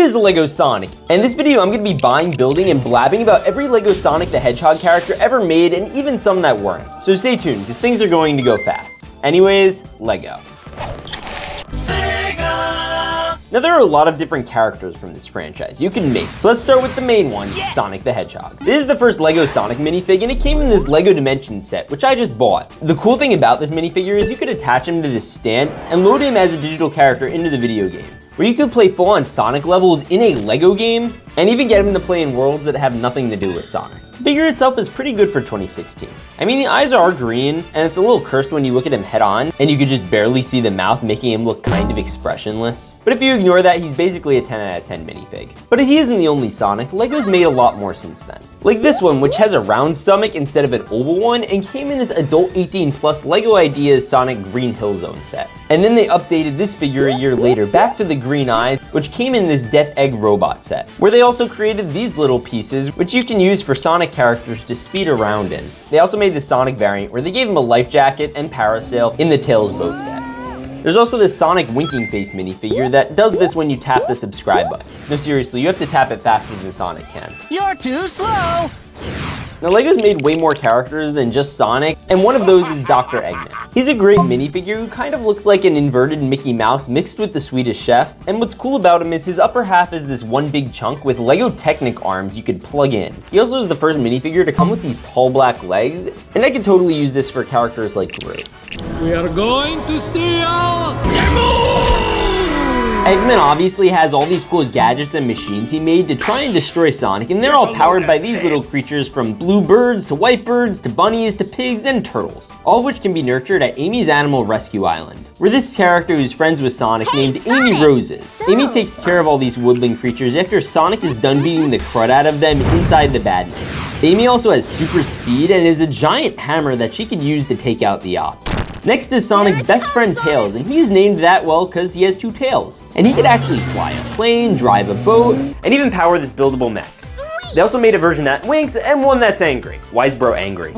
is LEGO Sonic, and in this video I'm going to be buying, building, and blabbing about every LEGO Sonic the Hedgehog character ever made, and even some that weren't. So stay tuned, because things are going to go fast. Anyways, LEGO. Now there are a lot of different characters from this franchise you can make, so let's start with the main one, Sonic the Hedgehog. This is the first LEGO Sonic minifig, and it came in this LEGO Dimension set, which I just bought. The cool thing about this minifigure is you could attach him to this stand and load him as a digital character into the video game, where you could play full-on Sonic levels in a LEGO game, and even get him to play in worlds that have nothing to do with Sonic. The figure itself is pretty good for 2016. I mean, the eyes are green, and it's a little cursed when you look at him head on, and you could just barely see the mouth, making him look kind of expressionless. But if you ignore that, he's basically a 10 out of 10 minifig. But he isn't the only Sonic. LEGO's made a lot more since then. Like this one, which has a round stomach instead of an oval one, and came in this adult 18+ LEGO Ideas Sonic Green Hill Zone set. And then they updated this figure a year later back to the green eyes, which came in this Death Egg Robot set, where they also created these little pieces, which you can use for Sonic characters to speed around in. They also made the Sonic variant, where they gave him a life jacket and parasail in the Tails boat set. There's also this Sonic winking face minifigure that does this when you tap the subscribe button. No, seriously, you have to tap it faster than Sonic can. You're too slow! Now LEGO's made way more characters than just Sonic, and one of those is Dr. Eggman. He's a great minifigure who kind of looks like an inverted Mickey Mouse mixed with the Swedish Chef, and what's cool about him is his upper half is this one big chunk with LEGO Technic arms you could plug in. He also is the first minifigure to come with these tall black legs, and I could totally use this for characters like Groot. We are going to steal the moon! Eggman obviously has all these cool gadgets and machines he made to try and destroy Sonic, and they're all powered by these little creatures, from blue birds to white birds to bunnies to pigs and turtles, all of which can be nurtured at Amy's Animal Rescue Island, where this character who's friends with Sonic named Amy Roses. Amy takes care of all these woodland creatures after Sonic is done beating the crud out of them inside the Badlands. Amy also has super speed and is a giant hammer that she could use to take out the Ops. Next is Sonic's best friend Tails, and he's named that well because he has two tails. And he could actually fly a plane, drive a boat, and even power this buildable mess. They also made a version that winks and one that's angry. Why is bro angry?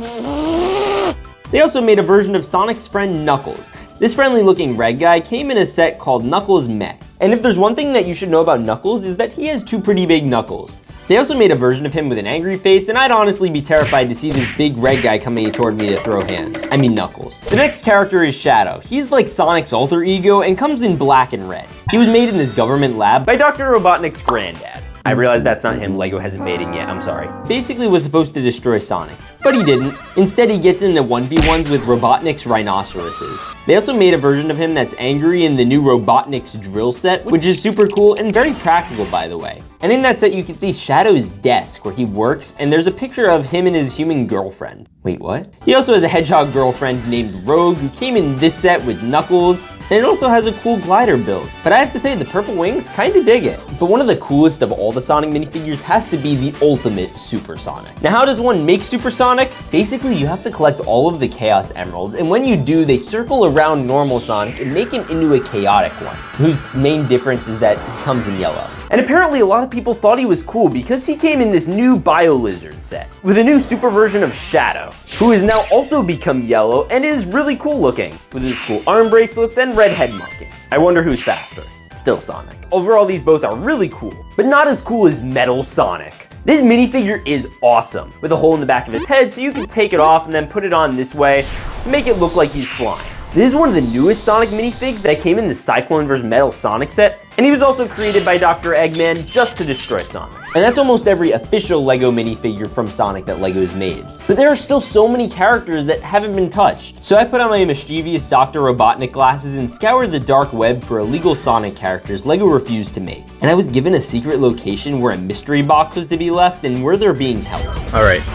They also made a version of Sonic's friend Knuckles. This friendly looking red guy came in a set called Knuckles Mech. And if there's one thing that you should know about Knuckles is that he has two pretty big knuckles. They also made a version of him with an angry face, and I'd honestly be terrified to see this big red guy coming toward me to throw hands. I mean Knuckles. The next character is Shadow. He's like Sonic's alter ego and comes in black and red. He was made in this government lab by Dr. Robotnik's granddad. I realize that's not him, LEGO hasn't made him yet, I'm sorry. Basically was supposed to destroy Sonic, but he didn't. Instead he gets into 1v1s with Robotnik's rhinoceroses. They also made a version of him that's angry in the new Robotnik's drill set, which is super cool and very practical, by the way. And in that set you can see Shadow's desk where he works, and there's a picture of him and his human girlfriend. Wait, what? He also has a hedgehog girlfriend named Rogue who came in this set with Knuckles, and it also has a cool glider build. But I have to say, the purple wings, kinda dig it. But one of the coolest of all the Sonic minifigures has to be the ultimate Super Sonic. Now how does one make Super Sonic? Basically, you have to collect all of the Chaos Emeralds, and when you do, they circle around normal Sonic and make him into a chaotic one, whose main difference is that he comes in yellow. And apparently a lot of people thought he was cool because he came in this new Bio-Lizard set, with a new super version of Shadow, who has now also become yellow and is really cool looking, with his cool arm bracelets and red head marking. I wonder who's faster. Still Sonic. Overall, these both are really cool, but not as cool as Metal Sonic. This minifigure is awesome, with a hole in the back of his head so you can take it off and then put it on this way to make it look like he's flying. This is one of the newest Sonic minifigs that came in the Cyclone vs. Metal Sonic set, and he was also created by Dr. Eggman just to destroy Sonic. And that's almost every official LEGO minifigure from Sonic that LEGO's made. But there are still so many characters that haven't been touched. So I put on my mischievous Dr. Robotnik glasses and scoured the dark web for illegal Sonic characters LEGO refused to make. And I was given a secret location where a mystery box was to be left and where they're being held. Alright.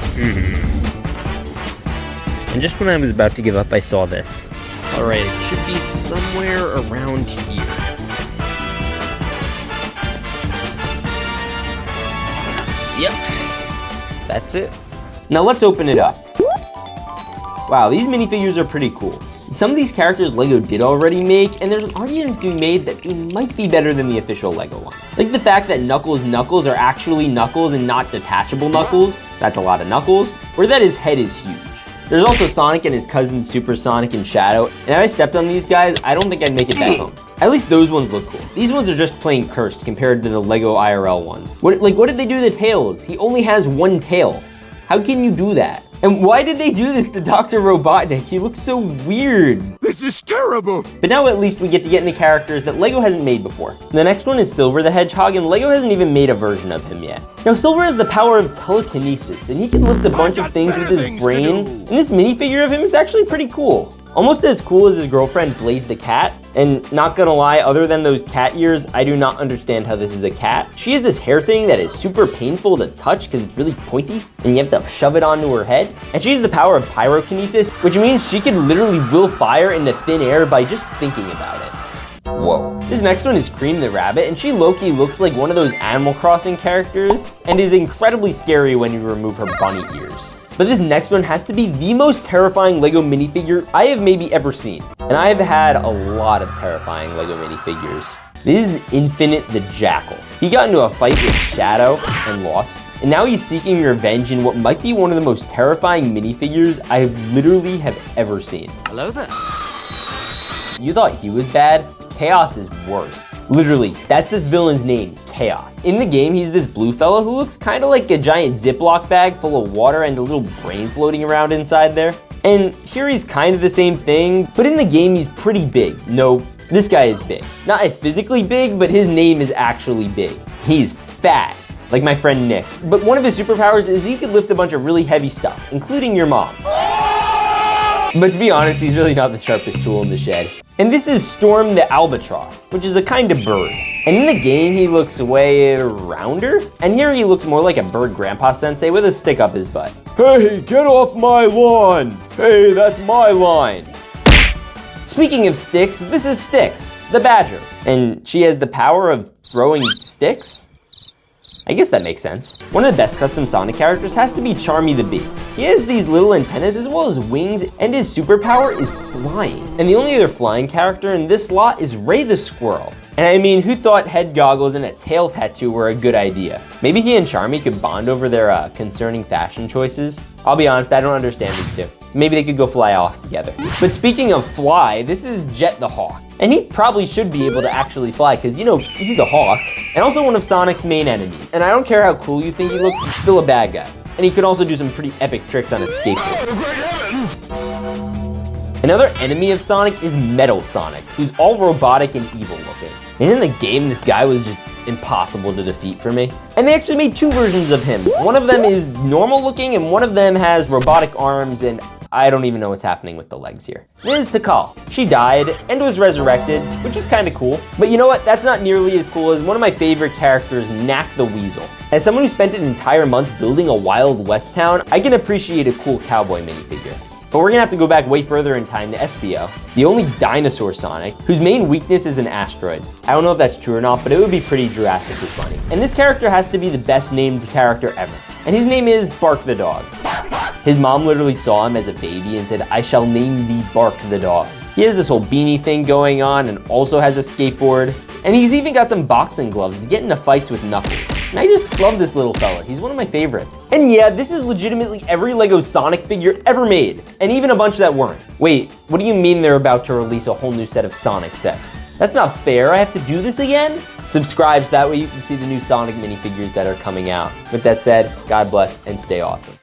And just when I was about to give up, I saw this. Alright, it should be somewhere around here. Yep, that's it. Now let's open it up. Wow, these minifigures are pretty cool. Some of these characters LEGO did already make, and there's an argument to be made that they might be better than the official LEGO one. Like the fact that Knuckles' knuckles are actually knuckles and not detachable knuckles. That's a lot of knuckles. Or that his head is huge. There's also Sonic and his cousin Super Sonic and Shadow, and if I stepped on these guys, I don't think I'd make it back home. At least those ones look cool. These ones are just plain cursed compared to the Lego IRL ones. What did they do to Tails? He only has one tail. How can you do that? And why did they do this to Dr. Robotnik? He looks so weird. This is terrible. But now at least we get to get into characters that LEGO hasn't made before. The next one is Silver the Hedgehog, and LEGO hasn't even made a version of him yet. Now Silver has the power of telekinesis, and he can lift a bunch of things with his brain. And this minifigure of him is actually pretty cool. Almost as cool as his girlfriend Blaze the cat. And not gonna lie, other than those cat ears, I do not understand how this is a cat. She has this hair thing that is super painful to touch because it's really pointy and you have to shove it onto her head. And she has the power of pyrokinesis, which means she can literally will fire into thin air by just thinking about it. Whoa. This next one is Cream the Rabbit, and she low-key looks like one of those Animal Crossing characters and is incredibly scary when you remove her bunny ears. But this next one has to be the most terrifying LEGO minifigure I have maybe ever seen. And I have had a lot of terrifying LEGO minifigures. This is Infinite the Jackal. He got into a fight with Shadow and lost. And now he's seeking revenge in what might be one of the most terrifying minifigures I literally have ever seen. Hello there. You thought he was bad? Chaos is worse. Literally, that's this villain's name, Chaos. In the game, he's this blue fella who looks kind of like a giant Ziploc bag full of water and a little brain floating around inside there. And here he's kind of the same thing, but in the game, he's pretty big. No, this guy is big. Not as physically big, but his name is actually big. He's fat, like my friend Nick. But one of his superpowers is he could lift a bunch of really heavy stuff, including your mom. But to be honest, he's really not the sharpest tool in the shed. And this is Storm the Albatross, which is a kind of bird. And in the game, he looks way rounder. And here he looks more like a bird grandpa sensei with a stick up his butt. Hey, get off my lawn. Hey, that's my line. Speaking of sticks, this is Styx, the badger. And she has the power of throwing sticks? I guess that makes sense. One of the best custom Sonic characters has to be Charmy the Bee. He has these little antennas as well as wings, and his superpower is flying. And the only other flying character in this slot is Ray the Squirrel. And I mean, who thought head goggles and a tail tattoo were a good idea? Maybe he and Charmy could bond over their concerning fashion choices. I'll be honest, I don't understand these two. Maybe they could go fly off together. But speaking of fly, this is Jet the Hawk. And he probably should be able to actually fly because, you know, he's a hawk. And also one of Sonic's main enemies. And I don't care how cool you think he looks, he's still a bad guy. And he could also do some pretty epic tricks on a skateboard. Another enemy of Sonic is Metal Sonic, who's all robotic and evil looking. And in the game, this guy was just impossible to defeat for me. And they actually made two versions of him. One of them is normal looking and one of them has robotic arms, and I don't even know what's happening with the legs here. This is Tikal. She died and was resurrected, which is kind of cool. But you know what? That's not nearly as cool as one of my favorite characters, Knack the Weasel. As someone who spent an entire month building a Wild West town, I can appreciate a cool cowboy minifigure. But we're gonna have to go back way further in time to SBO, the only dinosaur Sonic, whose main weakness is an asteroid. I don't know if that's true or not, but it would be pretty Jurassically funny. And this character has to be the best named character ever. And his name is Bark the Dog. His mom literally saw him as a baby and said, "I shall name thee Bark the Dog." He has this whole beanie thing going on and also has a skateboard. And he's even got some boxing gloves to get into fights with Knuckles. And I just love this little fella. He's one of my favorites. And yeah, this is legitimately every LEGO Sonic figure ever made, and even a bunch that weren't. Wait, what do you mean they're about to release a whole new set of Sonic sets? That's not fair, I have to do this again? Subscribe so that way you can see the new Sonic minifigures that are coming out. With that said, God bless and stay awesome.